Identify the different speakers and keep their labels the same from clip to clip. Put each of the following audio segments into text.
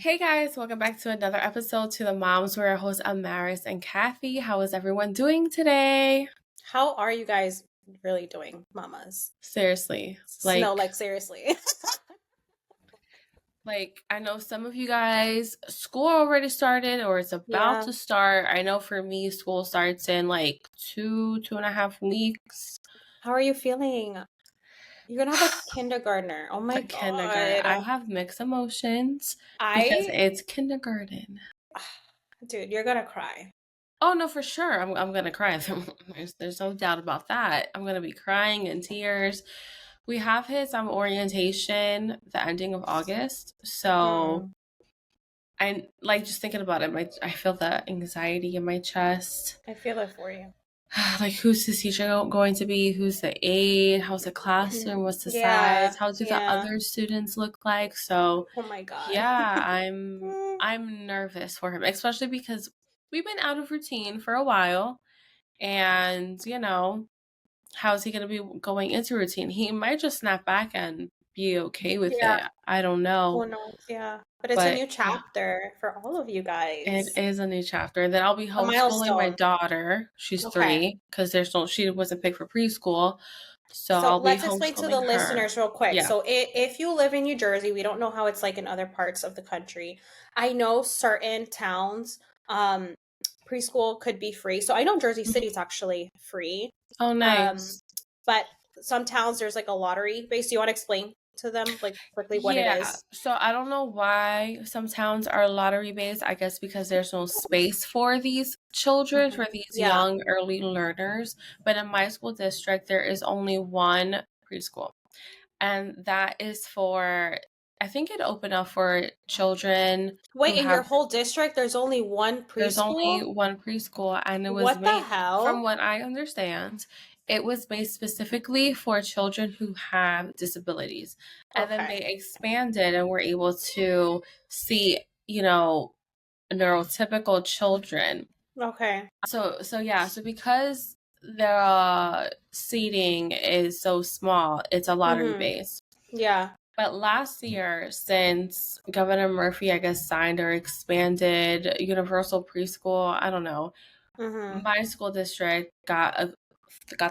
Speaker 1: Hey guys, welcome back to another episode to the Moms where our hosts Amaris and Kathy. How is everyone doing today?
Speaker 2: How are you guys really doing, mamas?
Speaker 1: Seriously,
Speaker 2: No,
Speaker 1: like
Speaker 2: like seriously.
Speaker 1: like I know some of you guys school already started or it's about
Speaker 2: Yeah.
Speaker 1: to start. I know for me school starts in like 2.5 weeks.
Speaker 2: How are you feeling? You're gonna have a kindergartner. Oh my
Speaker 1: A kindergarten. I
Speaker 2: God.
Speaker 1: have mixed emotions because
Speaker 2: I,
Speaker 1: it's kindergarten.
Speaker 2: dude, you're gonna cry.
Speaker 1: Oh no, for sure. I'm gonna cry. There's no doubt about that. I'm gonna be crying in tears. We have his orientation the ending of August, so
Speaker 2: Mm,
Speaker 1: I like just thinking about it. I feel the anxiety in my chest.
Speaker 2: I feel it for you.
Speaker 1: Like who's this teacher going to be? Who's the aide? How's the classroom? What's the size?
Speaker 2: Yeah,
Speaker 1: How do the
Speaker 2: yeah.
Speaker 1: other students look like? So
Speaker 2: Oh my God.
Speaker 1: yeah, I'm
Speaker 2: Mm,
Speaker 1: I'm nervous for him, especially because we've been out of routine for a while. And, how's he going to be going into routine? He might just snap back and be okay with
Speaker 2: yeah,
Speaker 1: it. I don't
Speaker 2: who
Speaker 1: know.
Speaker 2: knows? Yeah. But it's a
Speaker 1: But
Speaker 2: new
Speaker 1: yeah,
Speaker 2: chapter for all of you
Speaker 1: it
Speaker 2: guys.
Speaker 1: is a new chapter. And then I'll be
Speaker 2: A
Speaker 1: homeschooling my
Speaker 2: milestone.
Speaker 1: daughter. She's
Speaker 2: Okay.
Speaker 1: 3 because she wasn't picked for preschool. So
Speaker 2: So
Speaker 1: I'll be
Speaker 2: let's explain to the
Speaker 1: homeschooling her.
Speaker 2: listeners real quick.
Speaker 1: Yeah.
Speaker 2: So if you live in New Jersey, we don't know how it's like in other parts of the country. I know certain towns, preschool could be free. So I know Jersey City is actually free.
Speaker 1: Oh,
Speaker 2: Um,
Speaker 1: nice.
Speaker 2: but some towns there's like a lottery base. Do you want to explain to them like quickly what it
Speaker 1: Yeah.
Speaker 2: is?
Speaker 1: So I don't know why some towns are lottery based. I guess because there's no space for these children,
Speaker 2: Mhm.
Speaker 1: for these
Speaker 2: Yeah.
Speaker 1: young early learners. But in my school district, there is only one preschool. And that is for, I think it opened up for children
Speaker 2: Wait,
Speaker 1: who
Speaker 2: in your
Speaker 1: have,
Speaker 2: whole district, there's only one
Speaker 1: there's only
Speaker 2: preschool?
Speaker 1: one preschool, and it was
Speaker 2: What the
Speaker 1: made, from
Speaker 2: hell?
Speaker 1: what I understand, it was made specifically for children who have disabilities. And then they
Speaker 2: Okay.
Speaker 1: expanded and were able to see, neurotypical children.
Speaker 2: Okay.
Speaker 1: So yeah, so because the seating is so small, it's a lottery
Speaker 2: Mm-hmm.
Speaker 1: base.
Speaker 2: Yeah.
Speaker 1: But last year, since Governor Murphy, I guess, signed or expanded universal preschool, I don't know,
Speaker 2: Mm-hmm.
Speaker 1: my school district got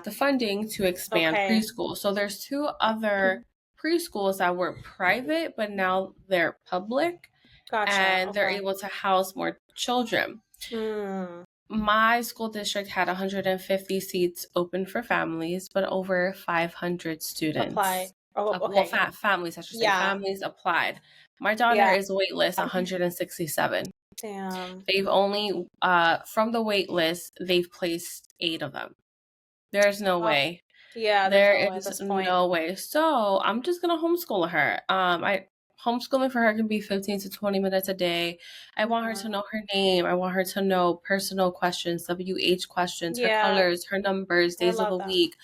Speaker 1: the funding to expand
Speaker 2: Okay.
Speaker 1: preschool. So there's two other preschools that were private, but now they're public,
Speaker 2: Gotcha.
Speaker 1: and they're
Speaker 2: Okay.
Speaker 1: able to house more children.
Speaker 2: Mm.
Speaker 1: My school district had 150 seats open for families, but over 500
Speaker 2: Apply.
Speaker 1: students.
Speaker 2: Oh,
Speaker 1: Well,
Speaker 2: okay. Yeah.
Speaker 1: families, I should say,
Speaker 2: Yeah.
Speaker 1: families applied. My daughter
Speaker 2: Yeah.
Speaker 1: is waitlist 167.
Speaker 2: Damn.
Speaker 1: They've only, from the wait list, they've placed 8 of them. There's no
Speaker 2: Oh,
Speaker 1: way.
Speaker 2: yeah, there's
Speaker 1: There
Speaker 2: no way at
Speaker 1: is
Speaker 2: this point.
Speaker 1: no way. So I'm just gonna homeschool her. I homeschooling for her can be 15 to 20 minutes a day. I want her to
Speaker 2: Mhm.
Speaker 1: know her name. I want her to know personal questions, WH questions, her
Speaker 2: Yeah,
Speaker 1: colors, her numbers,
Speaker 2: I
Speaker 1: days of
Speaker 2: love
Speaker 1: a
Speaker 2: that.
Speaker 1: week.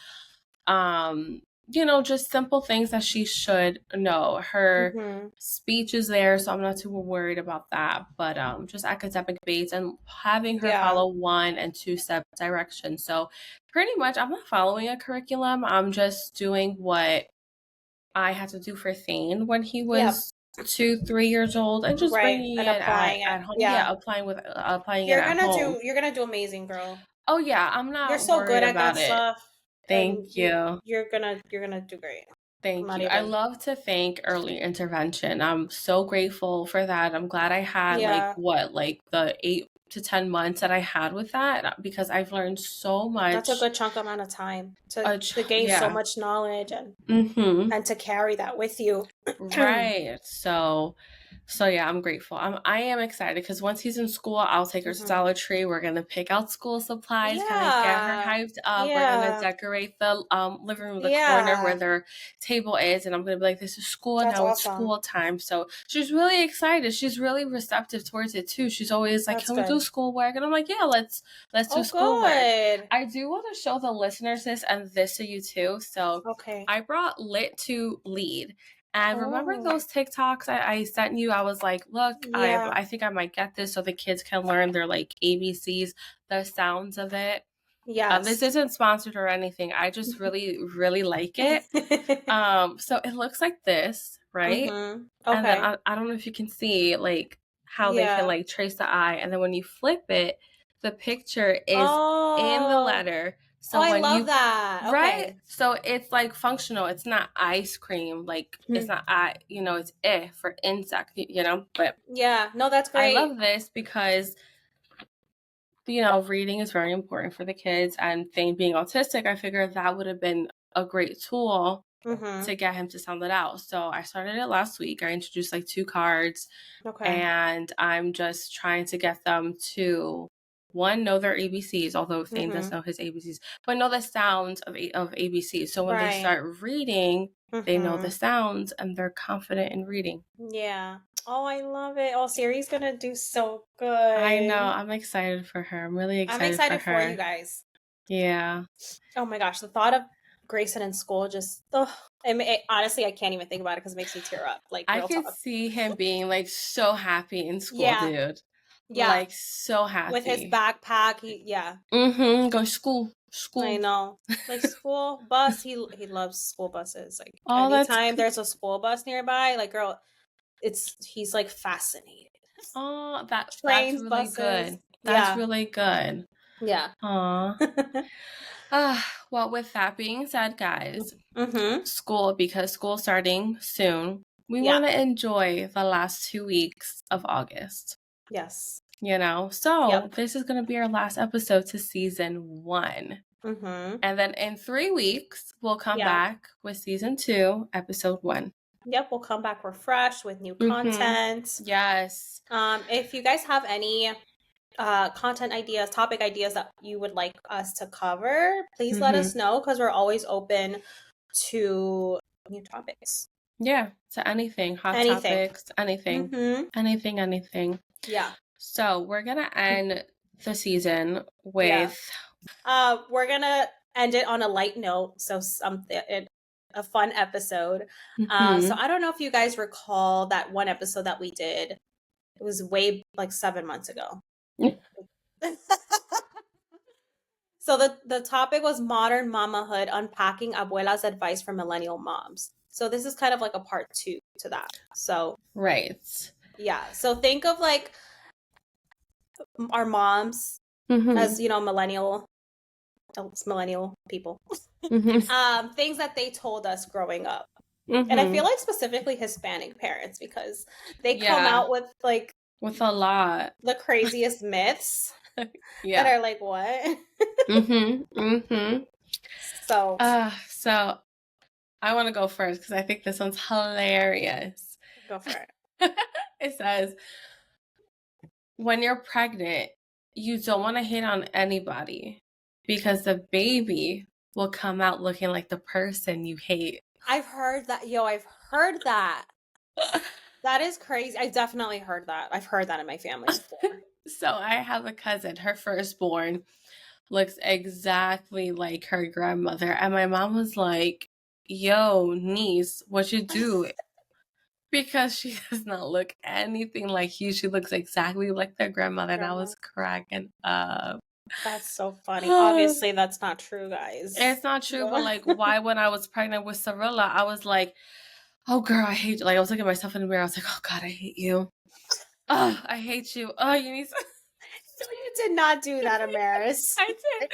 Speaker 1: Just simple things that she should know. Her
Speaker 2: Hmm.
Speaker 1: speech is there, so I'm not too worried about that. But just academic based and having her
Speaker 2: Yeah.
Speaker 1: follow 1 and 2 step directions. So pretty much, I'm not following a curriculum. I'm just doing what I had to do for Thane when he
Speaker 2: Yeah.
Speaker 1: was 2, 3 years old, and just
Speaker 2: Right.
Speaker 1: bringing
Speaker 2: And
Speaker 1: it
Speaker 2: applying it.
Speaker 1: at home. Yeah,
Speaker 2: Yeah.
Speaker 1: applying it at home.
Speaker 2: You're gonna do amazing, girl.
Speaker 1: Oh yeah, I'm
Speaker 2: You're
Speaker 1: not
Speaker 2: so
Speaker 1: worried
Speaker 2: good at that
Speaker 1: about it.
Speaker 2: stuff, and
Speaker 1: Thank you.
Speaker 2: you're gonna do great. I'm
Speaker 1: Thank
Speaker 2: not
Speaker 1: you. I
Speaker 2: even.
Speaker 1: love to thank early intervention. I'm so grateful for that. I'm glad I had
Speaker 2: Yeah.
Speaker 1: like the 8 to 10 months that I had with that because I've learned so
Speaker 2: That's a
Speaker 1: much.
Speaker 2: good chunk amount of time to gain so
Speaker 1: Yeah.
Speaker 2: much knowledge
Speaker 1: Mm-hmm.
Speaker 2: and to carry that with you.
Speaker 1: Right. So yeah, I'm grateful. I am excited because once he's in school, I'll take her to
Speaker 2: Hmm.
Speaker 1: Dollar Tree. We're gonna pick out school supplies, kind of get her
Speaker 2: Yeah.
Speaker 1: hyped up. We're gonna
Speaker 2: Yeah.
Speaker 1: decorate the living room, the corner where
Speaker 2: Yeah.
Speaker 1: their table is, and I'm gonna be like, "This is school
Speaker 2: That's
Speaker 1: now. It's
Speaker 2: awesome.
Speaker 1: school time." So she's really excited. She's really receptive towards it too. She's always like,
Speaker 2: That's
Speaker 1: "Can we do
Speaker 2: good.
Speaker 1: schoolwork?" And I'm like, "Yeah, let's do
Speaker 2: Oh,
Speaker 1: schoolwork."
Speaker 2: good.
Speaker 1: I do want to show the listeners this and this to you too. So
Speaker 2: Okay.
Speaker 1: I brought Lit to Lead. And remember
Speaker 2: Oh,
Speaker 1: those TikToks I sent you? I was like, look,
Speaker 2: yeah.
Speaker 1: I think I might get this so the kids can learn their like ABCs, the sounds of it. This
Speaker 2: Yes.
Speaker 1: isn't sponsored or anything. I just really, really like it. So it looks like this, right?
Speaker 2: Mm-hmm.
Speaker 1: And then
Speaker 2: Okay.
Speaker 1: I don't know if you can see, like, how they can
Speaker 2: Yeah.
Speaker 1: like trace the eye, and then when you flip it, the picture is in the
Speaker 2: Oh.
Speaker 1: letter.
Speaker 2: Oh,
Speaker 1: So
Speaker 2: I
Speaker 1: when
Speaker 2: love
Speaker 1: you
Speaker 2: that.
Speaker 1: right,
Speaker 2: Okay.
Speaker 1: so it's like functional. It's not ice cream. Like it's
Speaker 2: Mhm.
Speaker 1: not it's for insect. But
Speaker 2: Yeah. No, that's
Speaker 1: I
Speaker 2: great.
Speaker 1: love this because reading is very important for the kids, and Thane being autistic, I figured that would have been a great tool
Speaker 2: Mm-hmm.
Speaker 1: to get him to sound it out. So I started it last week. I introduced like 2 cards,
Speaker 2: Okay.
Speaker 1: and I'm just trying to get them to one, know their ABCs, although Thane does
Speaker 2: Mm-hmm.
Speaker 1: know his ABCs, but know the sounds of ABCs. So when they
Speaker 2: Right.
Speaker 1: start reading, they know the
Speaker 2: Mm-hmm.
Speaker 1: sounds and they're confident in reading.
Speaker 2: Yeah. Oh, I love it. Oh, Siri's gonna do so
Speaker 1: I know.
Speaker 2: good.
Speaker 1: I'm excited for her. I'm really
Speaker 2: I'm
Speaker 1: excited for
Speaker 2: excited for you
Speaker 1: her.
Speaker 2: guys.
Speaker 1: Yeah.
Speaker 2: Oh my gosh, the thought of Grayson in school just, honestly, I can't even think about it because it makes me tear up. Like,
Speaker 1: I
Speaker 2: real
Speaker 1: could
Speaker 2: talk.
Speaker 1: see him being like so happy in school,
Speaker 2: Yeah.
Speaker 1: dude.
Speaker 2: Yeah.
Speaker 1: Like so
Speaker 2: With his
Speaker 1: happy.
Speaker 2: backpack, yeah.
Speaker 1: Go school.
Speaker 2: I
Speaker 1: School.
Speaker 2: know. Like school bus, he loves school buses. Like
Speaker 1: Oh, that's
Speaker 2: anytime
Speaker 1: good.
Speaker 2: there's a school bus nearby, like girl, he's like fascinated.
Speaker 1: Oh, that's
Speaker 2: Trains,
Speaker 1: really
Speaker 2: buses.
Speaker 1: good. That's
Speaker 2: Yeah.
Speaker 1: really good.
Speaker 2: Yeah.
Speaker 1: Aw. Well, with that being said, guys,
Speaker 2: Mm-hmm.
Speaker 1: because school's starting soon, we
Speaker 2: Yeah.
Speaker 1: want to enjoy the last 2 weeks of August.
Speaker 2: Yes.
Speaker 1: So
Speaker 2: Yep.
Speaker 1: this is going to be our last episode to season 1.
Speaker 2: Mm-hmm.
Speaker 1: And then in 3 weeks, we'll come
Speaker 2: Yeah.
Speaker 1: back with season 2, episode 1.
Speaker 2: Yep. We'll come back refreshed with new
Speaker 1: Mm-hmm.
Speaker 2: content.
Speaker 1: Yes.
Speaker 2: If you guys have any content ideas, topic ideas that you would like us to cover, please let
Speaker 1: Mm-hmm.
Speaker 2: us know because we're always open to new topics.
Speaker 1: Yeah. So anything, hot
Speaker 2: Anything.
Speaker 1: topics, anything,
Speaker 2: Mm-hmm.
Speaker 1: anything, anything.
Speaker 2: Yeah.
Speaker 1: So we're going to end the season
Speaker 2: Yeah.
Speaker 1: with.
Speaker 2: We're gonna end it on a light note, so a fun episode. So
Speaker 1: Mm-hmm.
Speaker 2: I don't know if you guys recall that one episode that we did. It was way like 7 months ago. So the topic was modern mamahood, unpacking Abuela's advice for millennial moms. So this is kind of like a part 2 to that. So
Speaker 1: Right.
Speaker 2: yeah. So think of like our moms
Speaker 1: Mm-hmm.
Speaker 2: as millennial people.
Speaker 1: Mm-hmm.
Speaker 2: Things that they told us growing up. And I
Speaker 1: Mm-hmm.
Speaker 2: feel like specifically Hispanic parents because they come
Speaker 1: Yeah.
Speaker 2: out with like
Speaker 1: With a lot.
Speaker 2: the craziest myths that
Speaker 1: Yeah.
Speaker 2: are like, what?
Speaker 1: Mm-hmm. Mm-hmm.
Speaker 2: So
Speaker 1: So I want to go first because I think this one's hilarious.
Speaker 2: go for it.
Speaker 1: It says, when you're pregnant, you don't want to hit on anybody because the baby will come out looking like the person you hate.
Speaker 2: I've heard that. Yo, I've heard that. That is crazy. I definitely heard that. I've heard that in my family before.
Speaker 1: So I have a cousin, her firstborn looks exactly like her grandmother. And my mom was like, yo, niece, what you do? Because she does not look anything like you. She looks exactly like their grandmother. And I
Speaker 2: Grandma.
Speaker 1: was cracking up.
Speaker 2: That's so funny. Obviously, that's not true, guys.
Speaker 1: It's not true, but like, why when I was pregnant with Cirilla, I was like, oh, girl, I hate you. Like, I was looking at myself in the mirror. I was like, oh, God, I hate you. Oh, I hate you. Oh, you need some.
Speaker 2: No, you did not do that, Amaris.
Speaker 1: I did.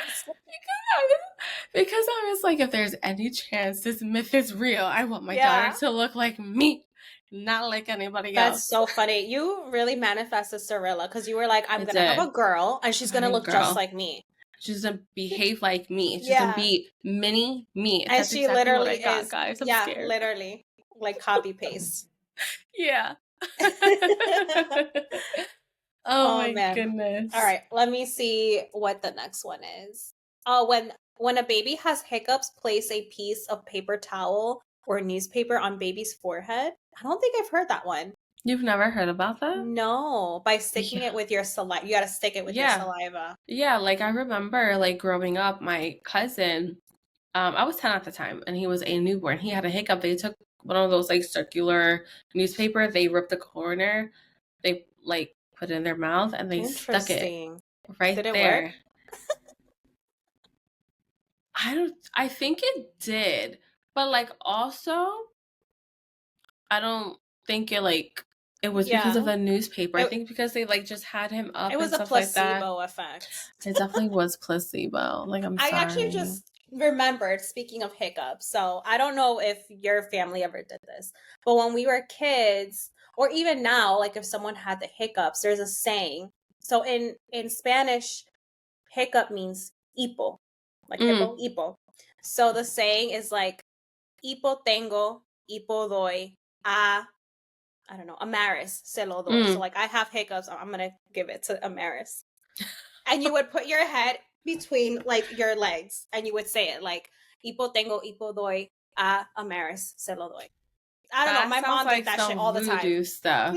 Speaker 1: Because I was like, if there's any chance this myth is real, I want my
Speaker 2: Yeah.
Speaker 1: daughter to look like me, not like anybody
Speaker 2: That's
Speaker 1: else.
Speaker 2: so funny. You really manifested Cirilla because you were like, I'm
Speaker 1: I
Speaker 2: gonna have
Speaker 1: did.
Speaker 2: a girl and she's gonna
Speaker 1: Honey
Speaker 2: look just
Speaker 1: girl.
Speaker 2: like me.
Speaker 1: She's gonna behave like me. She's gonna
Speaker 2: Yeah.
Speaker 1: be mini me. And
Speaker 2: And
Speaker 1: that's
Speaker 2: she
Speaker 1: exactly what
Speaker 2: literally
Speaker 1: I got,
Speaker 2: is.
Speaker 1: guys. I'm
Speaker 2: Yeah,
Speaker 1: scared.
Speaker 2: literally. Like copy paste.
Speaker 1: Yeah. Oh
Speaker 2: Oh
Speaker 1: my
Speaker 2: man. All
Speaker 1: goodness.
Speaker 2: right, let me see what the next one is. When a baby has hiccups, place a piece of paper towel or newspaper on baby's forehead. I don't think I've heard that one.
Speaker 1: You've never heard about that?
Speaker 2: No, by sticking
Speaker 1: Yeah.
Speaker 2: it with your saliva. You got to stick it with your
Speaker 1: Yeah.
Speaker 2: saliva.
Speaker 1: Yeah, like I remember like growing up, my cousin, I was 10 at the time, and he was a newborn. He had a hiccup. They took one of those like circular newspaper, they ripped the corner, they like put it in their mouth, and they stuck it
Speaker 2: Interesting.
Speaker 1: right
Speaker 2: Did it work?
Speaker 1: there. I think it did. But like also, I don't think it like It was because of
Speaker 2: Yeah.
Speaker 1: the newspaper. I
Speaker 2: It,
Speaker 1: think because they like just had him
Speaker 2: it
Speaker 1: up and
Speaker 2: was a
Speaker 1: stuff like that.
Speaker 2: placebo effect.
Speaker 1: It definitely was placebo. Like, I'm
Speaker 2: I actually
Speaker 1: sorry.
Speaker 2: just remembered, speaking of hiccups. So I don't know if your family ever did this, but when we were kids, or even now, like if someone had the hiccups, there's a saying. So in Spanish, hiccup means hipo, like
Speaker 1: Mm,
Speaker 2: hippo, hipo. So the saying is like hipo tengo, hipo doy, a I don't know, Amaris se lo doy. So
Speaker 1: mm.
Speaker 2: like I have hiccups, I'm gonna give it to Amaris. And you would put your head between like your legs and you would say it like hipo tengo, hipo doy, a Amaris se lo doy. I don't know.
Speaker 1: That
Speaker 2: My
Speaker 1: sounds
Speaker 2: mom did
Speaker 1: like
Speaker 2: that shit
Speaker 1: some
Speaker 2: all the time.
Speaker 1: voodoo stuff.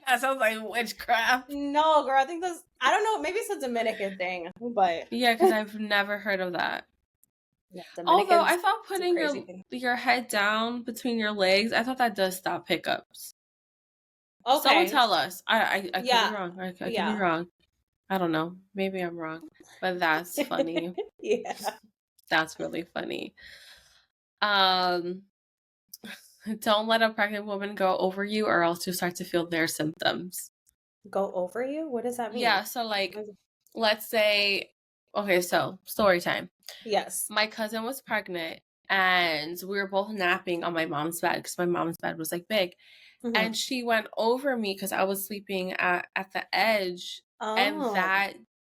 Speaker 1: That sounds like witchcraft.
Speaker 2: No, girl, I think that's I don't know, maybe it's a Dominican thing, but
Speaker 1: Yeah, because I've never heard of that.
Speaker 2: yeah,
Speaker 1: Although
Speaker 2: Dominicans
Speaker 1: I thought
Speaker 2: do
Speaker 1: putting
Speaker 2: crazy things.
Speaker 1: your head down between your legs, I thought that does stop hiccups. Someone
Speaker 2: Okay.
Speaker 1: tell us. I could be
Speaker 2: Yeah.
Speaker 1: wrong. I could be
Speaker 2: Yeah.
Speaker 1: wrong. I don't know. Maybe I'm wrong. But that's funny.
Speaker 2: Yeah.
Speaker 1: That's really funny. Um, don't let a pregnant woman go over you or else you start to feel their symptoms.
Speaker 2: Go over you? What does that mean?
Speaker 1: Yeah, so like let's say okay, so story time.
Speaker 2: Yes.
Speaker 1: My cousin was pregnant and we were both napping on my mom's bed because my mom's bed was like big.
Speaker 2: Mm-hmm.
Speaker 1: And she went over me because I was sleeping at the edge. And
Speaker 2: Oh.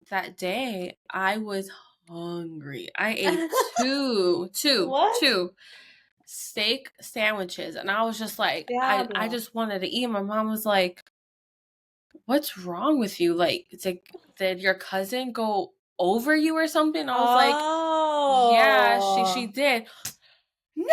Speaker 1: that day I was hungry. I ate
Speaker 2: What?
Speaker 1: two steak sandwiches. And I was just like, I
Speaker 2: Diablo.
Speaker 1: just wanted to eat. My mom was like, what's wrong with you? Like, it's like, did your cousin go over you or something? I was like, yeah, she
Speaker 2: Oh.
Speaker 1: did. No,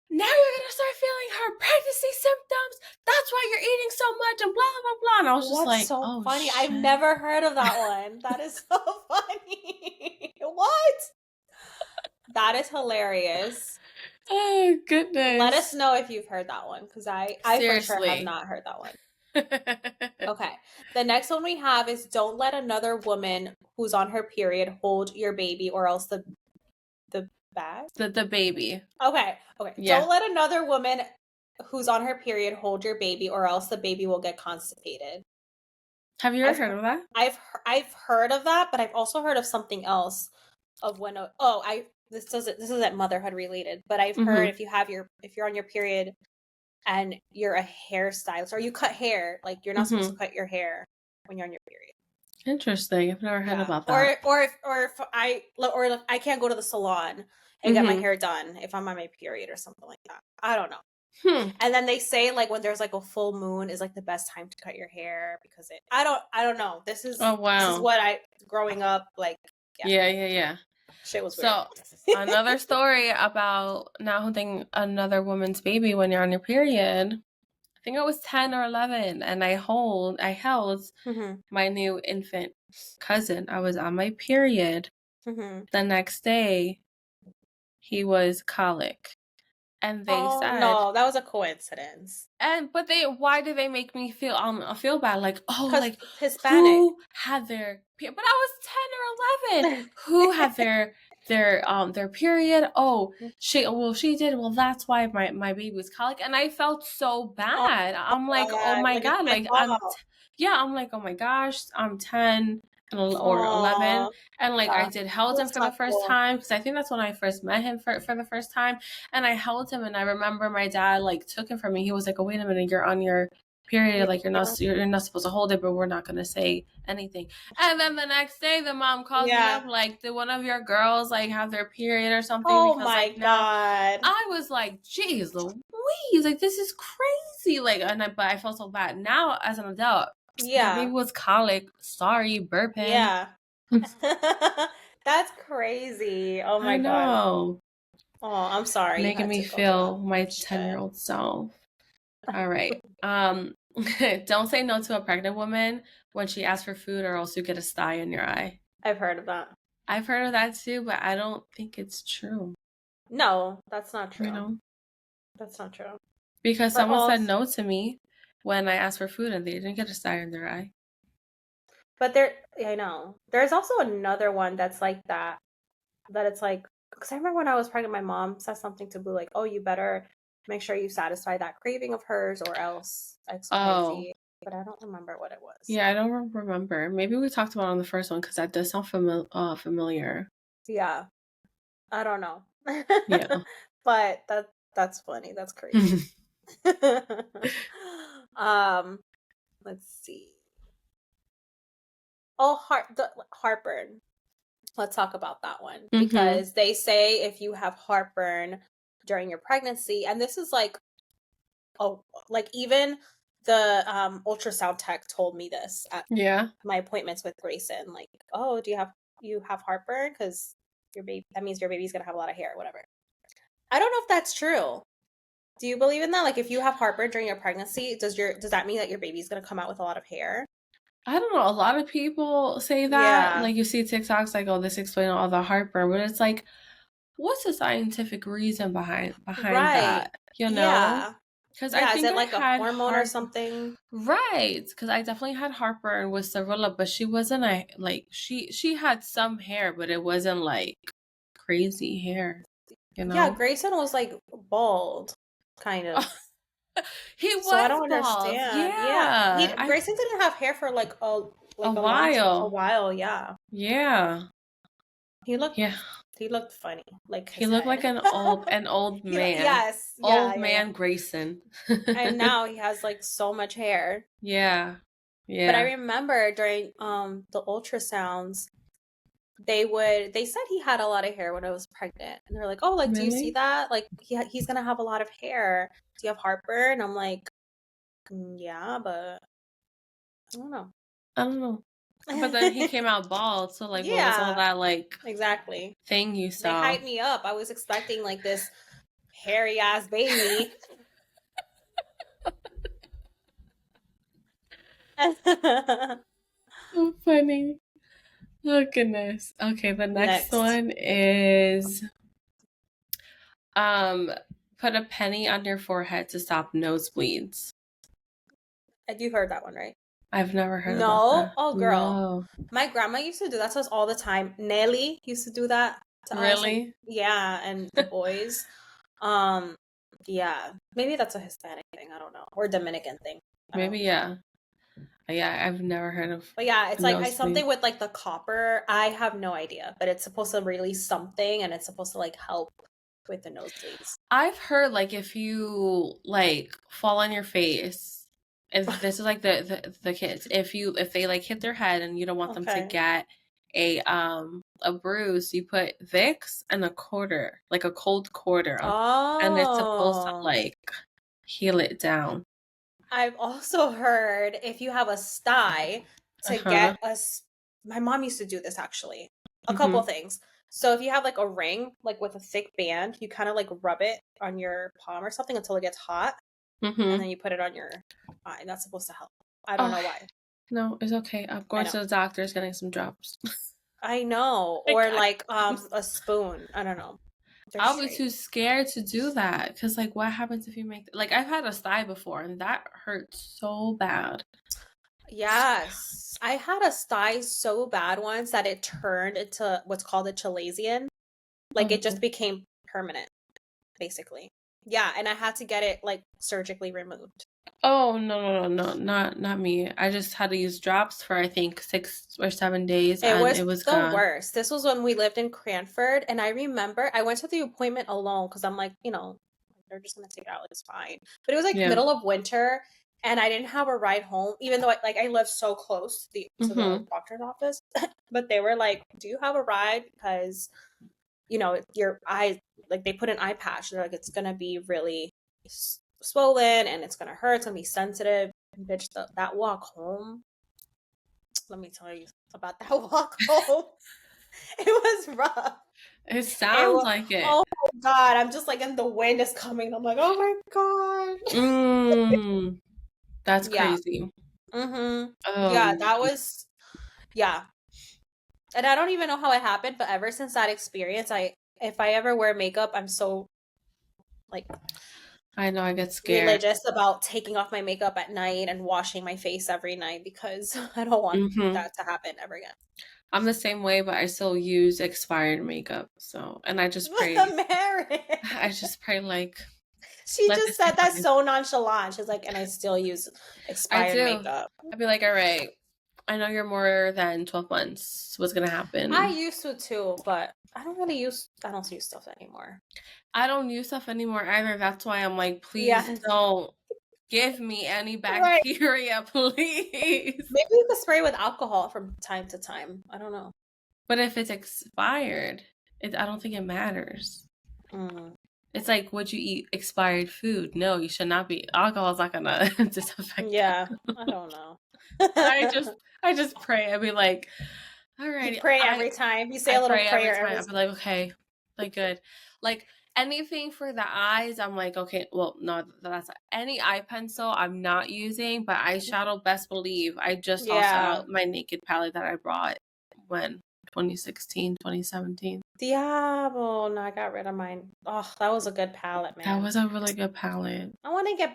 Speaker 1: now you're gonna start feeling her pregnancy symptoms. That's why you're eating so much and blah blah blah. And I was just
Speaker 2: What's
Speaker 1: like,
Speaker 2: so
Speaker 1: oh
Speaker 2: funny? I've
Speaker 1: shit.
Speaker 2: never heard of that one. That is so funny. What? That is hilarious.
Speaker 1: Oh
Speaker 2: Let us
Speaker 1: goodness.
Speaker 2: know if you've heard that one because I for sure have
Speaker 1: Seriously.
Speaker 2: not heard that one. Okay. The next one we have is don't let another woman who's on her period hold your baby or else the bag.
Speaker 1: The baby.
Speaker 2: Okay. Okay.
Speaker 1: Yeah.
Speaker 2: Don't let another woman who's on her period hold your baby or else the baby will get constipated.
Speaker 1: Have you ever
Speaker 2: I've
Speaker 1: heard of that?
Speaker 2: I've heard of that, but I've also heard of something else of when oh, I this isn't motherhood related, but I've heard
Speaker 1: Mm-hmm.
Speaker 2: if you have your if you're on your period and you're a hairstylist or you cut hair, like you're not supposed to
Speaker 1: Mm-hmm.
Speaker 2: cut your hair when you're on your period.
Speaker 1: Interesting. I've never heard
Speaker 2: Yeah.
Speaker 1: about that.
Speaker 2: Or if I can't go to the salon and get my
Speaker 1: Mm-hmm.
Speaker 2: hair done if I'm on my period or something like that. I don't know.
Speaker 1: Hmm.
Speaker 2: And then they say like when there's like a full moon is like the best time to cut your hair because it I don't know.
Speaker 1: Oh
Speaker 2: This is
Speaker 1: wow.
Speaker 2: what I growing up like yeah,
Speaker 1: Yeah.
Speaker 2: shit was weird.
Speaker 1: So another story about not holding another woman's baby when you're on your period. I think I was 10 or 11 and I held
Speaker 2: Mhm.
Speaker 1: my new infant cousin. I was on my period.
Speaker 2: Mhm.
Speaker 1: The next day, he was colic. And they
Speaker 2: Oh
Speaker 1: said,
Speaker 2: no, that was a coincidence.
Speaker 1: but they, why did they make me feel bad? Like, oh,
Speaker 2: Cuz
Speaker 1: like
Speaker 2: Hispanic.
Speaker 1: who had but I was 10 or 11. Who had their period? Oh, she did. Well, that's why my baby was colic. And I felt so
Speaker 2: Oh
Speaker 1: bad. I'm like, oh
Speaker 2: god,
Speaker 1: my
Speaker 2: like it's
Speaker 1: God,
Speaker 2: my
Speaker 1: like
Speaker 2: fault.
Speaker 1: yeah, I'm like, oh my gosh, I'm 10 or 11.
Speaker 2: Oh,
Speaker 1: And like I
Speaker 2: yeah.
Speaker 1: did held him
Speaker 2: That's
Speaker 1: for the
Speaker 2: not
Speaker 1: first
Speaker 2: cool.
Speaker 1: time because I think that's when I first met him for the first time. And I held him, and I remember my dad like took him from me. He was like, "Oh, wait a minute, you're on your period. Like
Speaker 2: Yeah.
Speaker 1: you're not supposed to hold it, but we're not gonna say anything." And then the next day, the mom calls me
Speaker 2: Yeah.
Speaker 1: up like, "Did one of your girls like have their period or something?"
Speaker 2: Oh
Speaker 1: Because
Speaker 2: my
Speaker 1: like now,
Speaker 2: god.
Speaker 1: I was like, "Jeez, Louise, like this is crazy." Like, but I felt so bad. Now as an adult, your baby
Speaker 2: Yeah.
Speaker 1: was colic. Sorry, burping.
Speaker 2: Yeah. That's crazy. Oh
Speaker 1: I
Speaker 2: my god.
Speaker 1: know,
Speaker 2: Oh, I'm sorry you
Speaker 1: making
Speaker 2: had
Speaker 1: me
Speaker 2: to go through that
Speaker 1: feel my
Speaker 2: shit.
Speaker 1: 10-year-old self. All right. Don't say no to a pregnant woman when she asks for food or else you get a sty in your eye.
Speaker 2: I've heard of that.
Speaker 1: I've heard of that too, but I don't think it's true,
Speaker 2: No, that's not
Speaker 1: you
Speaker 2: true.
Speaker 1: know?
Speaker 2: That's not true.
Speaker 1: Because
Speaker 2: But
Speaker 1: someone said
Speaker 2: also,
Speaker 1: no to me when I asked for food and they didn't get a sty in their eye.
Speaker 2: but there, I know. There's also another one that's like that. That it's like, because I remember when I was pregnant, my mom said something to Boo like, "Oh, you better make sure you satisfy that craving of hers or else
Speaker 1: Oh,
Speaker 2: XYZ. But I don't remember what it was.
Speaker 1: yeah, I don't remember. Maybe we talked about it on the first one because that does sound familiar.
Speaker 2: Yeah, I don't know.
Speaker 1: Yeah.
Speaker 2: But that's funny. That's crazy. um, let's see. Oh, heartburn. Let's talk about that one
Speaker 1: Mm-hmm.
Speaker 2: because they say if you have heartburn during your pregnancy, and this is like, oh, like even the ultrasound tech told me this at
Speaker 1: Yeah.
Speaker 2: my appointments with Grayson. Like, oh, do you have heartburn? Because your baby, that means your baby's gonna have a lot of hair, or whatever. I don't know if that's true. Do you believe in that? Like, if you have heartburn during your pregnancy, does that mean that your baby's gonna come out with a lot of hair?
Speaker 1: I don't know. A lot of people say that.
Speaker 2: Yeah.
Speaker 1: Like you see TikToks like, oh, this explains all the heartburn, but it's like, what's the scientific reason behind
Speaker 2: Right.
Speaker 1: that? You know?
Speaker 2: Yeah.
Speaker 1: Because I
Speaker 2: Yeah. Is
Speaker 1: think
Speaker 2: it
Speaker 1: I
Speaker 2: like a
Speaker 1: had
Speaker 2: hormone or
Speaker 1: heart
Speaker 2: something?
Speaker 1: right. Because I definitely had heartburn with Cirilla, but she wasn't like she had some hair, but it wasn't like crazy hair, you
Speaker 2: Yeah,
Speaker 1: know?
Speaker 2: Grayson was like bald, kind of.
Speaker 1: He
Speaker 2: So I
Speaker 1: was
Speaker 2: don't
Speaker 1: bald.
Speaker 2: understand. Yeah,
Speaker 1: Yeah.
Speaker 2: Grayson didn't have hair for like
Speaker 1: A
Speaker 2: a long a
Speaker 1: while.
Speaker 2: while. Yeah,
Speaker 1: Yeah.
Speaker 2: he looked
Speaker 1: Yeah.
Speaker 2: he looked funny, like
Speaker 1: He
Speaker 2: his
Speaker 1: looked like
Speaker 2: head.
Speaker 1: an old man.
Speaker 2: Yes, yeah,
Speaker 1: Old
Speaker 2: yeah, yeah.
Speaker 1: man Grayson.
Speaker 2: And now he has like so much hair.
Speaker 1: Yeah.
Speaker 2: But I
Speaker 1: Yeah.
Speaker 2: remember during the ultrasounds, they said he had a lot of hair when I was pregnant, and they're like, "Oh, like, do you see
Speaker 1: Really?
Speaker 2: that? Like, he's gonna have a lot of hair. Do you have heartburn?" I'm like, Yeah, but I don't know."
Speaker 1: I don't know. But then he came out bald, so like what was all
Speaker 2: Yeah,
Speaker 1: that like
Speaker 2: exactly.
Speaker 1: thing you
Speaker 2: They
Speaker 1: saw?
Speaker 2: hyped me up. I was expecting like this hairy ass baby.
Speaker 1: So funny. Oh goodness. Okay, the next
Speaker 2: Next.
Speaker 1: one is um put a penny on your forehead to stop nosebleeds.
Speaker 2: You heard that one, right?
Speaker 1: I've never heard about
Speaker 2: No?
Speaker 1: that.
Speaker 2: Oh, girl.
Speaker 1: No.
Speaker 2: My grandma used to do that to us all the time. Nelly used to do that to us, and
Speaker 1: Really?
Speaker 2: yeah, and the boys. Um, yeah, maybe that's a Hispanic thing. I don't know, or Dominican thing. I
Speaker 1: Maybe
Speaker 2: don't.
Speaker 1: yeah. Yeah, I've never heard of
Speaker 2: But yeah, it's
Speaker 1: a
Speaker 2: like
Speaker 1: nosebleed.
Speaker 2: something with like the copper. I have no idea, but it's supposed to release something, and it's supposed to like help with the nosebleeds.
Speaker 1: I've heard like if you like fall on your face, if this is like the kids, if they like hit their head and you don't want them to
Speaker 2: Okay.
Speaker 1: get a bruise, you put Vicks and a quarter, like a cold quarter on, and it's supposed to
Speaker 2: Oh,
Speaker 1: like heal it down.
Speaker 2: I've also heard if you have a sty to
Speaker 1: Uh-huh.
Speaker 2: get my mom used to do this actually. A couple
Speaker 1: Mm-hmm.
Speaker 2: things. So if you have like a ring, like with a thick band, you kind of like rub it on your palm or something until it gets hot, and
Speaker 1: Mm-hmm.
Speaker 2: then you put it on your eye. That's supposed to help. I don't
Speaker 1: Oh
Speaker 2: know why.
Speaker 1: no, it's okay. I'm
Speaker 2: I
Speaker 1: going
Speaker 2: know.
Speaker 1: to the doctor's getting some drops.
Speaker 2: I know.
Speaker 1: I
Speaker 2: Or
Speaker 1: got
Speaker 2: like
Speaker 1: drops.
Speaker 2: a spoon. I don't know. They're
Speaker 1: I'll be
Speaker 2: strange.
Speaker 1: too scared to do that because, like, what happens if you make like I've had a sty before and that hurts so bad.
Speaker 2: Yes. I had a sty so bad once that it turned into what's called a chalazion. Like it just
Speaker 1: Oh,
Speaker 2: became permanent, basically. Yeah, and I had to get it like surgically removed.
Speaker 1: oh no no no no not me. I just had to use drops for I think 6 or 7 days
Speaker 2: It
Speaker 1: and
Speaker 2: was
Speaker 1: it was
Speaker 2: the
Speaker 1: gone.
Speaker 2: worst. This was when we lived in Cranford, and I remember I went to the appointment alone because I'm like, they're just gonna take it out. It's fine. But it was like
Speaker 1: Yeah.
Speaker 2: middle of winter, and I didn't have a ride home, even though I live so close to the
Speaker 1: Mm-hmm.
Speaker 2: doctor's office. But they were like, "Do you have a ride? Because your eye, like they put an eye patch. They're like, it's gonna be really swollen and it's gonna hurt. It's gonna be sensitive." And bitch, that walk home. Let me tell you about that walk home. It was rough.
Speaker 1: It
Speaker 2: It
Speaker 1: sounds
Speaker 2: was.
Speaker 1: like it.
Speaker 2: Oh my god! I'm just like, and the wind is coming. I'm like, oh my god.
Speaker 1: Mm, that's
Speaker 2: Yeah.
Speaker 1: crazy.
Speaker 2: Mm-hmm.
Speaker 1: Oh
Speaker 2: Yeah, that
Speaker 1: man.
Speaker 2: was. Yeah, and I don't even know how it happened, but ever since that experience, if I ever wear makeup, I'm so like
Speaker 1: I know I get scared.
Speaker 2: religious about taking off my makeup at night and washing my face every night because I don't want
Speaker 1: Mm-hmm.
Speaker 2: that to happen ever again.
Speaker 1: I'm the same way, but I still use expired makeup. So, and I just pray
Speaker 2: Marriage.
Speaker 1: I just pray like
Speaker 2: She
Speaker 1: Let
Speaker 2: just
Speaker 1: this be
Speaker 2: said that
Speaker 1: fine.
Speaker 2: so nonchalant. She's like, and I still use
Speaker 1: I
Speaker 2: expired
Speaker 1: do.
Speaker 2: makeup.
Speaker 1: I'd be like, all right, I know you're more than 12 months. What's gonna
Speaker 2: I
Speaker 1: happen?
Speaker 2: used to too, but I don't use stuff anymore.
Speaker 1: I don't use stuff anymore either. That's why I'm like, please
Speaker 2: Yeah.
Speaker 1: don't give me any
Speaker 2: Right.
Speaker 1: bacteria, please.
Speaker 2: Maybe you could spray with alcohol from time to time. I don't know.
Speaker 1: But if it's expired, I don't think it matters.
Speaker 2: Mm.
Speaker 1: It's like, would you eat expired food? No, you should not be. Alcohol's not gonna disinfect
Speaker 2: Yeah,
Speaker 1: that.
Speaker 2: I don't know.
Speaker 1: I just, I just pray. I'd be like, all
Speaker 2: You
Speaker 1: right,
Speaker 2: pray every time. You say
Speaker 1: I
Speaker 2: a little
Speaker 1: pray every
Speaker 2: prayer
Speaker 1: time.
Speaker 2: every
Speaker 1: I'd be like, okay, like good. Like anything for the eyes, I'm like, okay, well, no, that's any eye pencil I'm not using, but eyeshadow, best believe. I just tossed
Speaker 2: Yeah.
Speaker 1: out my Naked palette that I brought when 2016, 2017.
Speaker 2: Diablo. No, I got rid of mine. Oh, that was a good palette,
Speaker 1: That
Speaker 2: man.
Speaker 1: was a really good palette.
Speaker 2: I want to get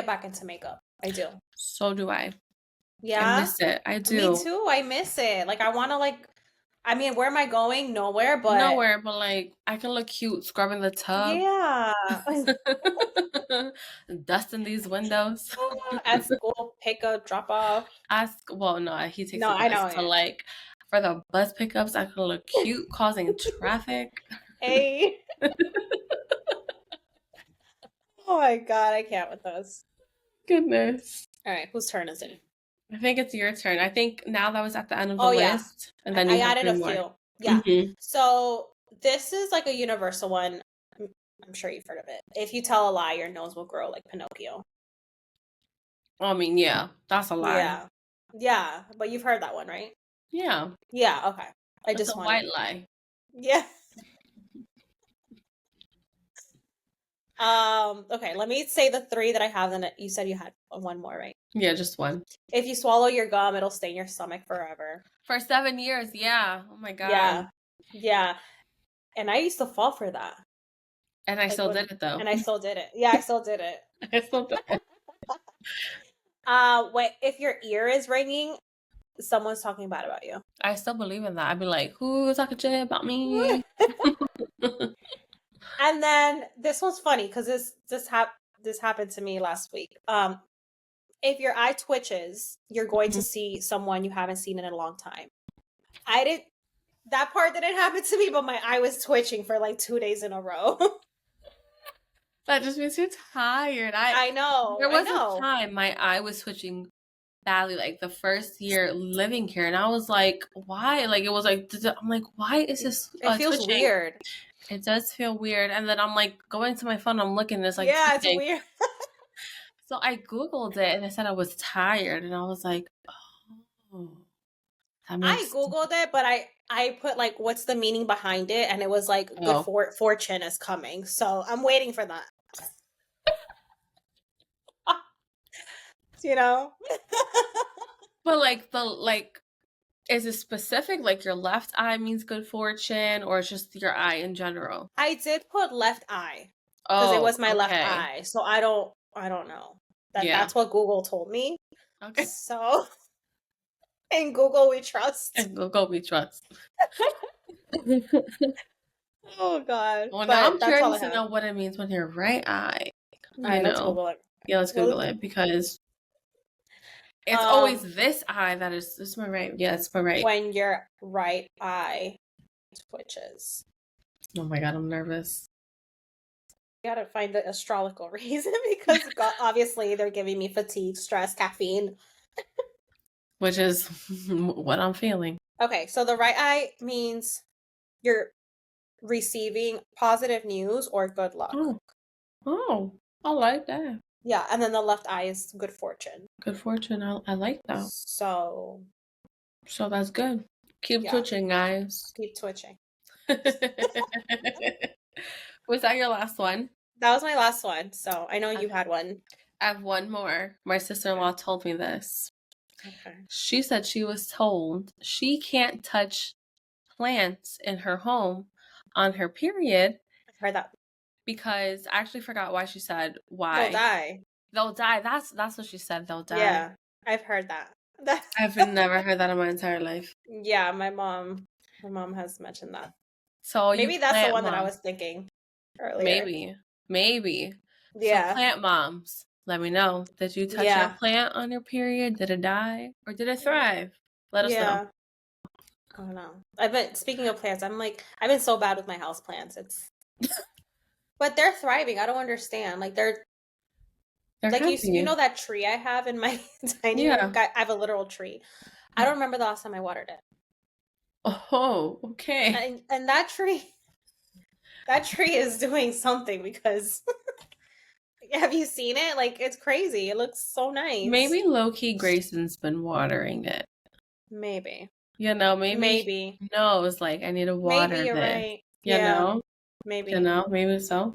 Speaker 2: back into makeup. I do.
Speaker 1: So do I. I
Speaker 2: Yeah.
Speaker 1: miss it. I
Speaker 2: Me
Speaker 1: do.
Speaker 2: too. I miss it. Like I want to I mean, where am I going? Nowhere, but
Speaker 1: Nowhere, but like I can look cute scrubbing the tub,
Speaker 2: yeah.
Speaker 1: dusting these windows.
Speaker 2: At school, pick up, drop off.
Speaker 1: Ask, well, no, he takes
Speaker 2: No,
Speaker 1: the
Speaker 2: I
Speaker 1: bus.
Speaker 2: know.
Speaker 1: So
Speaker 2: Yeah.
Speaker 1: like for the bus pickups, I can look cute causing traffic.
Speaker 2: Hey. Oh my God, I can't with those.
Speaker 1: Goodness.
Speaker 2: All right, whose turn is it?
Speaker 1: I think it's your turn. I think now that was at the end of the
Speaker 2: Oh yeah,
Speaker 1: list, and then
Speaker 2: I
Speaker 1: you have
Speaker 2: added
Speaker 1: three
Speaker 2: a
Speaker 1: more.
Speaker 2: few. Yeah.
Speaker 1: Mm-hmm.
Speaker 2: So this is like a universal one. I'm sure you've heard of it. If you tell a lie, your nose will grow like Pinocchio.
Speaker 1: I mean, yeah, that's a lie.
Speaker 2: Yeah. Yeah, but you've heard that one, right?
Speaker 1: Yeah,
Speaker 2: Yeah, okay. I
Speaker 1: that's
Speaker 2: just
Speaker 1: a
Speaker 2: wanted.
Speaker 1: white lie.
Speaker 2: Yeah. Okay, let me say the three that I have, then you said you had one more, right?
Speaker 1: Yeah, just one.
Speaker 2: If you swallow your gum, it'll stay in your stomach forever.
Speaker 1: For 7 years, yeah. Oh my God.
Speaker 2: Yeah. Yeah. And I used to fall for that.
Speaker 1: And I
Speaker 2: Like
Speaker 1: still did
Speaker 2: when
Speaker 1: it though.
Speaker 2: and I still did it. Yeah, I still did it.
Speaker 1: I still did it.
Speaker 2: Wait, if your ear is ringing, someone's talking bad about you.
Speaker 1: I still believe in that. I'd be like, who's talking shit about me?
Speaker 2: And then this one's funny because this happened to me last week. If your eye twitches, you're going to see someone you haven't seen in a long time. I didn't that part didn't happen to me, but my eye was twitching for like 2 days in a row.
Speaker 1: That just makes you tired.
Speaker 2: I know.
Speaker 1: There
Speaker 2: I
Speaker 1: was a
Speaker 2: know.
Speaker 1: time my eye was twitching badly, like the first year living here, and I was like, why? Like it was like I'm like, why is this
Speaker 2: It feels
Speaker 1: twitching?
Speaker 2: weird.
Speaker 1: It does feel weird, and then I'm like going to my phone, I'm looking, it's like
Speaker 2: Yeah, it's
Speaker 1: twitching.
Speaker 2: weird.
Speaker 1: So I googled it, and it said I was tired, and I was like, oh, that
Speaker 2: I
Speaker 1: makes
Speaker 2: googled it, but I put like what's the meaning behind it, and it was like good
Speaker 1: oh.
Speaker 2: fortune is coming. So I'm waiting for that. You know?
Speaker 1: But like is it specific? Like your left eye means good fortune, or it's just your eye in general?
Speaker 2: I did put left eye because it
Speaker 1: Oh,
Speaker 2: was my left
Speaker 1: okay.
Speaker 2: eye. So I don't know.
Speaker 1: Yeah.
Speaker 2: That's what Google told me.
Speaker 1: Okay.
Speaker 2: So in Google we trust.
Speaker 1: And go we trust.
Speaker 2: Oh God.
Speaker 1: Well, now
Speaker 2: But
Speaker 1: I'm
Speaker 2: that's all I
Speaker 1: curious to
Speaker 2: have.
Speaker 1: know what it means when your right eye,
Speaker 2: All right, let's Google it.
Speaker 1: Yeah, let's Google it because it's always
Speaker 2: Um
Speaker 1: this eye that is. This is my right. Yeah, it's my right.
Speaker 2: when your right eye twitches.
Speaker 1: Oh my God, I'm nervous.
Speaker 2: Gotta find the astrological reason because obviously they're giving me fatigue, stress, caffeine.
Speaker 1: Which is what I'm feeling.
Speaker 2: Okay, so the right eye means you're receiving positive news or good luck.
Speaker 1: Oh, I like that.
Speaker 2: Yeah, and then the left eye is good fortune.
Speaker 1: Good fortune. I like that.
Speaker 2: So
Speaker 1: that's good. Keep twitching, guys.
Speaker 2: keep twitching.
Speaker 1: Was that your last one?
Speaker 2: That was my last one. So I know you had one.
Speaker 1: I have one more. My sister-in-law told me this.
Speaker 2: Okay.
Speaker 1: She said she was told she can't touch plants in her home on her period.
Speaker 2: I've heard that.
Speaker 1: Because I actually forgot why she said why.
Speaker 2: They'll die.
Speaker 1: They'll die. That's what she said. They'll die.
Speaker 2: Yeah, I've heard that.
Speaker 1: I've never heard that in my entire life.
Speaker 2: Yeah, my mom has mentioned that.
Speaker 1: So
Speaker 2: maybe that's the one that I was thinking earlier.
Speaker 1: Maybe. So
Speaker 2: Yeah.
Speaker 1: plant moms, let me know. Did you touch your
Speaker 2: Yeah.
Speaker 1: plant on your period? Did it die? Or did it thrive? Let us know.
Speaker 2: Yeah. I don't know. I've been speaking of plants, I've been so bad with my house plants. But they're thriving. I don't understand. Like they're
Speaker 1: They're
Speaker 2: like you
Speaker 1: happy.
Speaker 2: know that tree I have in my tiny room?
Speaker 1: Yeah.
Speaker 2: I have a literal tree. I don't remember the last time I watered it.
Speaker 1: Oh, okay.
Speaker 2: And that tree is doing something because have you seen it? Like it's crazy. It looks so nice.
Speaker 1: Maybe low-key Grayson's been watering it.
Speaker 2: Maybe.
Speaker 1: Maybe
Speaker 2: Maybe.
Speaker 1: he knows, like, I need to
Speaker 2: Maybe
Speaker 1: water
Speaker 2: you're
Speaker 1: this.
Speaker 2: right.
Speaker 1: You
Speaker 2: Yeah,
Speaker 1: know?
Speaker 2: maybe.
Speaker 1: Maybe so.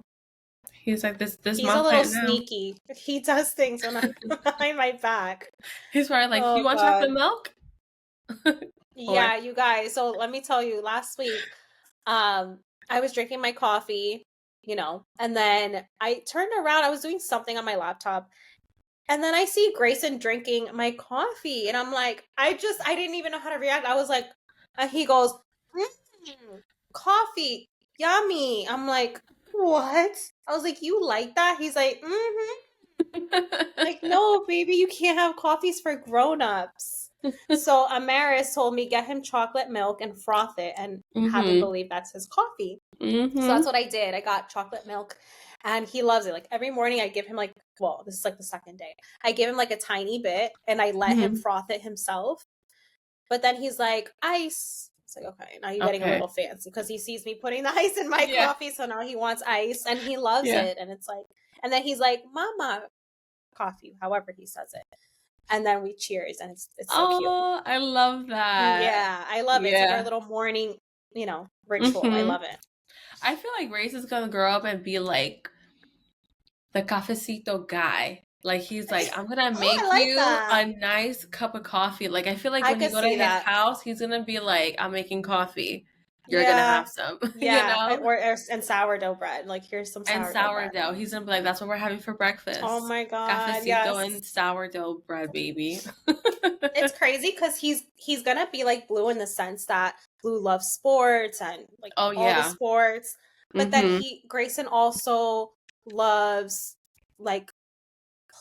Speaker 1: He's like, this
Speaker 2: He's
Speaker 1: my
Speaker 2: a little
Speaker 1: plant now.
Speaker 2: sneaky. He does things when I'm behind my back.
Speaker 1: He's probably like, you
Speaker 2: Oh
Speaker 1: want chocolate
Speaker 2: God.
Speaker 1: milk? Or
Speaker 2: Yeah, you guys. So let me tell you, last week, I was drinking my coffee, and then I turned around. I was doing something on my laptop, and then I see Grayson drinking my coffee, and I'm like, I didn't even know how to react. I was like, and he goes, coffee, yummy. I'm like, what? I was like, you like that? He's like, mm-hmm. Like, no, baby, you can't have coffees for grown-ups. So Amaris told me get him chocolate milk and froth it and have him
Speaker 1: Mm-hmm.
Speaker 2: believe that's his coffee. So
Speaker 1: Mm-hmm.
Speaker 2: that's what I did. I got chocolate milk and he loves it. Like every morning I give him like, well, this is like the second day. I give him like a tiny bit and I let him
Speaker 1: Mm-hmm.
Speaker 2: froth it himself. But then he's like, ice. It's like, okay, now you're getting a
Speaker 1: Okay.
Speaker 2: little fancy because he sees me putting the ice in my
Speaker 1: Yeah.
Speaker 2: coffee. So now he wants ice and he loves
Speaker 1: Yeah.
Speaker 2: it. And it's like, and then he's like, Mama, coffee, however he says it. And then we cheers and it's so cute.
Speaker 1: Oh, I love that.
Speaker 2: Yeah, I love it. It's like our
Speaker 1: Yeah.
Speaker 2: little morning, ritual. I
Speaker 1: Mm-hmm.
Speaker 2: love it.
Speaker 1: I feel like Grace is gonna grow up and be like the cafecito guy. Like he's like, I'm gonna
Speaker 2: Oh, I
Speaker 1: make
Speaker 2: like
Speaker 1: you a
Speaker 2: that.
Speaker 1: nice cup of coffee. Like I feel like
Speaker 2: I
Speaker 1: when you
Speaker 2: could
Speaker 1: go to
Speaker 2: see
Speaker 1: his
Speaker 2: that.
Speaker 1: house, he's gonna be like, I'm making coffee. You're gonna
Speaker 2: Yeah.
Speaker 1: have some,
Speaker 2: Yeah. And sourdough bread. Like, here's some
Speaker 1: And
Speaker 2: sourdough bread.
Speaker 1: sourdough. He's gonna be like, that's what we're having for
Speaker 2: Oh
Speaker 1: breakfast.
Speaker 2: my God.
Speaker 1: Cafecito
Speaker 2: Yes.
Speaker 1: and sourdough bread, baby.
Speaker 2: It's crazy because he's gonna be like Blue in the sense that Blue loves sports and like
Speaker 1: Oh
Speaker 2: all the
Speaker 1: yeah.
Speaker 2: sports. But then
Speaker 1: Mm-hmm.
Speaker 2: Grayson also loves like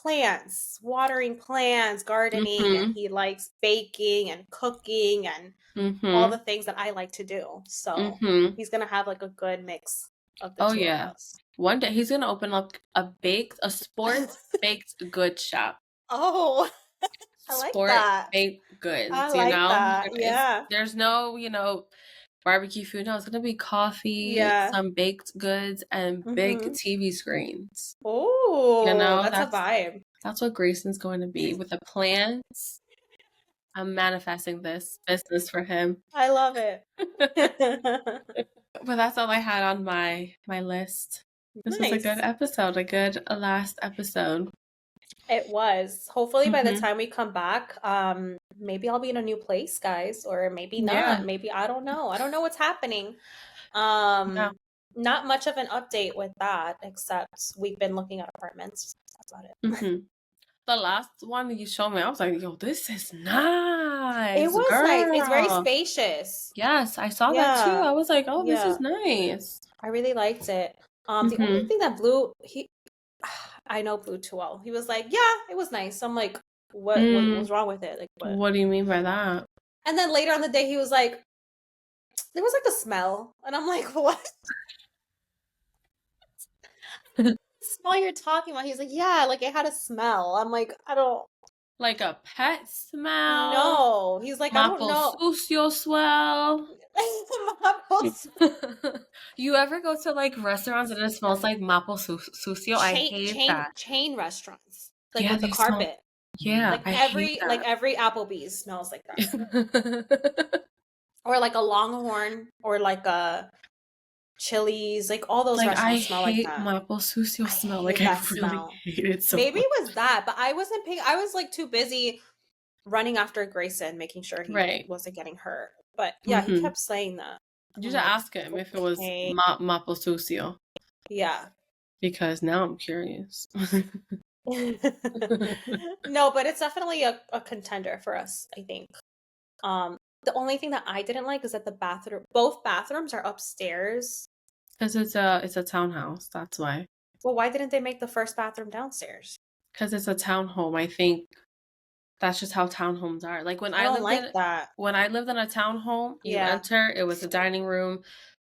Speaker 2: plants, watering plants, gardening, and
Speaker 1: Mm-hmm.
Speaker 2: he likes baking and cooking and all
Speaker 1: Mm-hmm.
Speaker 2: the things that I like to do. So
Speaker 1: Mm-hmm.
Speaker 2: he's gonna have like a good mix of the
Speaker 1: Oh
Speaker 2: two of
Speaker 1: yeah.
Speaker 2: us.
Speaker 1: One day he's gonna open up a sports baked goods shop.
Speaker 2: Oh, I like
Speaker 1: Sport
Speaker 2: that.
Speaker 1: baked
Speaker 2: I
Speaker 1: goods,
Speaker 2: like that. Yeah.
Speaker 1: there's no, barbecue food. No, it's gonna be coffee,
Speaker 2: Yeah.
Speaker 1: some baked goods, and big
Speaker 2: Mm-hmm.
Speaker 1: TV screens.
Speaker 2: Oh, that's a
Speaker 1: That's
Speaker 2: vibe.
Speaker 1: what Grayson's going to be with the plans. I'm manifesting this business for him.
Speaker 2: I love it.
Speaker 1: But that's all I had on my list. This was a good
Speaker 2: Nice.
Speaker 1: episode, a good last episode.
Speaker 2: It was. Hopefully by the
Speaker 1: Hmm.
Speaker 2: time we come back, maybe I'll be in a new place, guys, or maybe not.
Speaker 1: Yeah,
Speaker 2: Maybe I don't know. I don't know what's happening.
Speaker 1: yeah.
Speaker 2: Um, not much of an update with that, except we've been looking at apartments. That's about it.
Speaker 1: Hmm. The last one that you showed me, I was like, yo, this is
Speaker 2: It
Speaker 1: nice,
Speaker 2: was nice. It's very
Speaker 1: girl.
Speaker 2: spacious.
Speaker 1: Yes, I saw that too.
Speaker 2: Yeah.
Speaker 1: I was like, oh, this is
Speaker 2: Yeah.
Speaker 1: nice.
Speaker 2: I really liked it. The only
Speaker 1: Hmm.
Speaker 2: thing that Blue I know Blue too well. He was like, "Yeah, it was nice." I'm like, "What
Speaker 1: Mm,
Speaker 2: was wrong with it? Like what?"
Speaker 1: what do you mean by that?
Speaker 2: And then later on the day, he was like, "There was like a smell," and I'm like, "What smell you're talking about?" He's like, "Yeah, like it had a smell." I'm like, "I don't
Speaker 1: Like a pet smell,
Speaker 2: know." He's like, "I don't
Speaker 1: maple
Speaker 2: know."
Speaker 1: sucio swell.
Speaker 2: Maple
Speaker 1: You ever go to like restaurants and it smells like sucio? I hate that.
Speaker 2: chain restaurants, like
Speaker 1: Yeah,
Speaker 2: with the
Speaker 1: they smell.
Speaker 2: carpet.
Speaker 1: Yeah,
Speaker 2: Like
Speaker 1: I hate
Speaker 2: every Applebee's smells like that.
Speaker 1: that.
Speaker 2: Or like a Longhorn or like a Chili's, like all those
Speaker 1: Like I
Speaker 2: restaurants smell like
Speaker 1: hate
Speaker 2: that.
Speaker 1: maple sucio
Speaker 2: I
Speaker 1: smell. Like
Speaker 2: hate
Speaker 1: I
Speaker 2: that
Speaker 1: really
Speaker 2: smell.
Speaker 1: hate it so
Speaker 2: Maybe
Speaker 1: much.
Speaker 2: it was that, but I wasn't paying. I was like too busy running after Grayson, making sure he
Speaker 1: Right.
Speaker 2: wasn't getting hurt. But yeah, he
Speaker 1: Mm-hmm.
Speaker 2: kept saying that.
Speaker 1: You
Speaker 2: I'm
Speaker 1: should
Speaker 2: like,
Speaker 1: ask him if it was
Speaker 2: okay,
Speaker 1: maple sucio
Speaker 2: yeah.
Speaker 1: because now I'm curious.
Speaker 2: No, but it's definitely a contender for us, I think. The only thing that I didn't like is that both bathrooms are upstairs.
Speaker 1: Because it's a townhouse. That's why.
Speaker 2: Well, why didn't they make the first bathroom downstairs?
Speaker 1: Because it's a townhome. I think that's just how townhomes are. Like
Speaker 2: I don't like that.
Speaker 1: when I lived in a townhome, you
Speaker 2: Yeah.
Speaker 1: enter, it was the dining room,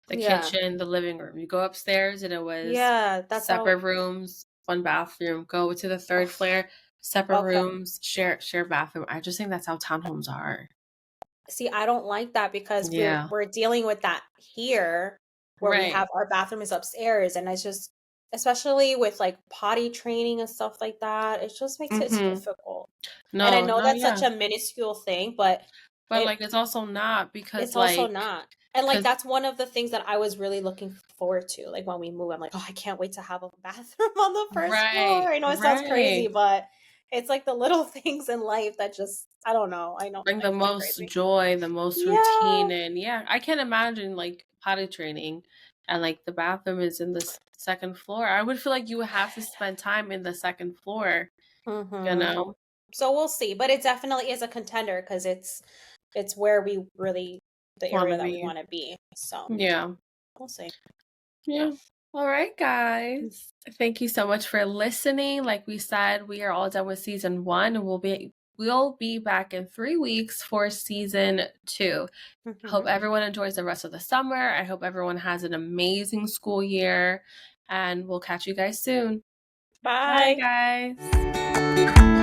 Speaker 1: the
Speaker 2: Yeah.
Speaker 1: kitchen, the living room. You go upstairs and it was
Speaker 2: Yeah, that's how.
Speaker 1: separate rooms, one bathroom. Go to the third floor, separate
Speaker 2: Okay.
Speaker 1: rooms, share bathroom. I just think that's how townhomes are.
Speaker 2: See, I don't like that because we're
Speaker 1: Yeah.
Speaker 2: we're dealing with that here where we
Speaker 1: Right.
Speaker 2: have our bathroom is upstairs and it's just especially with like potty training and stuff like that, it just makes it
Speaker 1: Mhm.
Speaker 2: difficult. And I
Speaker 1: No,
Speaker 2: know
Speaker 1: no,
Speaker 2: that's such
Speaker 1: yeah.
Speaker 2: a minuscule thing, but
Speaker 1: But
Speaker 2: it
Speaker 1: like it's also not because
Speaker 2: it's also
Speaker 1: like
Speaker 2: not. And like
Speaker 1: cuz
Speaker 2: that's one of the things that I was really looking forward to. Like when we move, I'm like, oh, I can't wait to have a bathroom on the first floor.
Speaker 1: right,
Speaker 2: I know it sounds crazy,
Speaker 1: right.
Speaker 2: but it's like the little things in life that just I don't know. I know
Speaker 1: Bring
Speaker 2: I
Speaker 1: the
Speaker 2: know I'm
Speaker 1: most
Speaker 2: crazy.
Speaker 1: joy, the most
Speaker 2: Yeah.
Speaker 1: routine, and yeah, I can't imagine like potty training and like the bathroom is in the second floor. I would feel like you would have to spend time in the second floor, you
Speaker 2: Mhm.
Speaker 1: know,
Speaker 2: So we'll see, but it definitely is a contender because it's where we really the
Speaker 1: want
Speaker 2: area
Speaker 1: to
Speaker 2: that we
Speaker 1: be.
Speaker 2: want to be. So
Speaker 1: Yeah.
Speaker 2: we'll see.
Speaker 1: Yeah. All right, guys. Thank you so much for listening. Like we said, we are all done with season 1 and we'll be back in 3 weeks for season 2. Hope
Speaker 2: Mhm.
Speaker 1: everyone enjoys the rest of the summer. I hope everyone has an amazing school year and we'll catch you guys soon. Bye,
Speaker 2: Bye.
Speaker 1: guys.